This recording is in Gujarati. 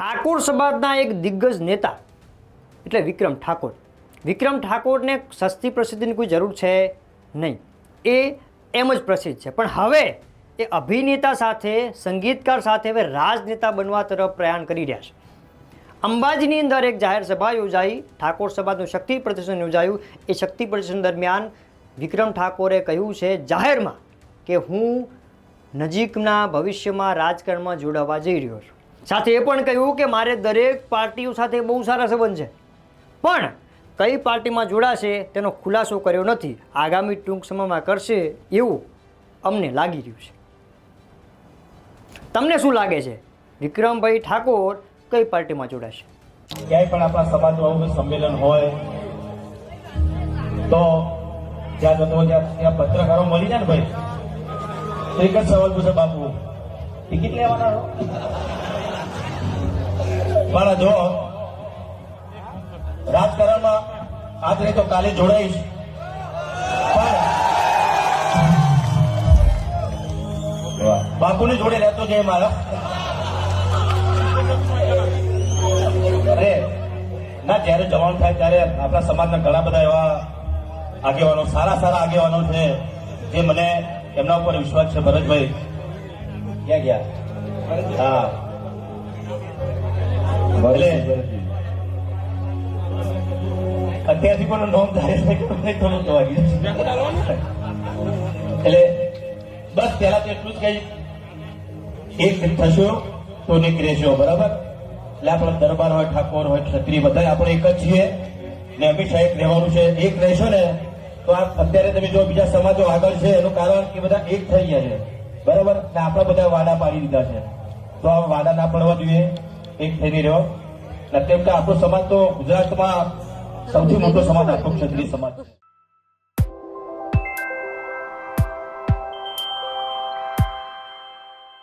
ઠાકોર સમાજના એક દિગ્ગજ નેતા એટલે વિક્રમ ઠાકોર. વિક્રમ ઠાકોરને સસ્તી પ્રસિદ્ધિની કોઈ જરૂર છે નહીં, એ એમ જ પ્રસિદ્ધ છે. પણ હવે એ અભિનેતા સાથે, સંગીતકાર સાથે હવે રાજનેતા બનવા તરફ પ્રયાણ કરી રહ્યા છે. અંબાજીની અંદર એક જાહેર સભા યોજાઈ, ઠાકોર સમાજનું શક્તિ પ્રદર્શન યોજાયું. એ શક્તિ પ્રદર્શન દરમિયાન વિક્રમ ઠાકોરે કહ્યું છે જાહેરમાં કે હું નજીકના ભવિષ્યમાં રાજકારણમાં જોડાવા જઈ રહ્યો છું. સાથે એ પણ કહ્યું કે મારે દરેક પાર્ટીઓ સાથે બહુ સારા સંબંધ છે, પણ કઈ પાર્ટીમાં જોડાશે તેનો ખુલાસો કર્યો નથી. આગામી ટૂંક સમયમાં કરશે એવું અમને લાગી રહ્યું છે. તમને શું લાગે છે, વિક્રમભાઈ ઠાકોર કઈ પાર્ટીમાં જોડાશે? ક્યાંય પણ આપણા સમાજનું આવું સંમેલન હોય તો ત્યાં જતો ત્યાં પત્રકારો મળી જાય ને ભાઈ, તો એક જ સવાલ પૂછે, બાપુ ટિકિટ લેવાના? પણ જો રાજકારણમાં આજ નહીં તો કાલે જોડાઈશ, બાપુની જોડે રહેતો છે મારા. અરે ના, જયારે જવાનું થાય ત્યારે આપણા સમાજના ઘણા બધા એવા આગેવાનો, સારા સારા આગેવાનો છે જે મને એમના ઉપર વિશ્વાસ છે. ભરતભાઈ ક્યાં ગયા? હા, અત્યારથી પણ નોંધ થાય છે કે થોડું જોવા ગયું. એટલે બસ પહેલા તો એટલું જ કઈ, એક થશો તો નીકળેશો, બરાબર? એટલે આપણો દરબાર હોય, ઠાકોર હોય, ક્ષત્રિય, બધા આપણે એક જ છીએ ને હંમેશા એક રહેવાનું છે. એક રહેશો ને તો આ અત્યારે તમે જો બીજા સમાજો આગળ છે એનું કારણ કે બધા એક થઈ ગયા છે, બરાબર? ને આપણે બધા વાડા પાડી દીધા છે, તો આ વાડા ના પડવા જોઈએ, એક થઈને રહ્યો. કેમ કે આપણો સમાજ તો ગુજરાતમાં સૌથી મોટો સમાજ આપણો ક્ષત્રિય સમાજ છે.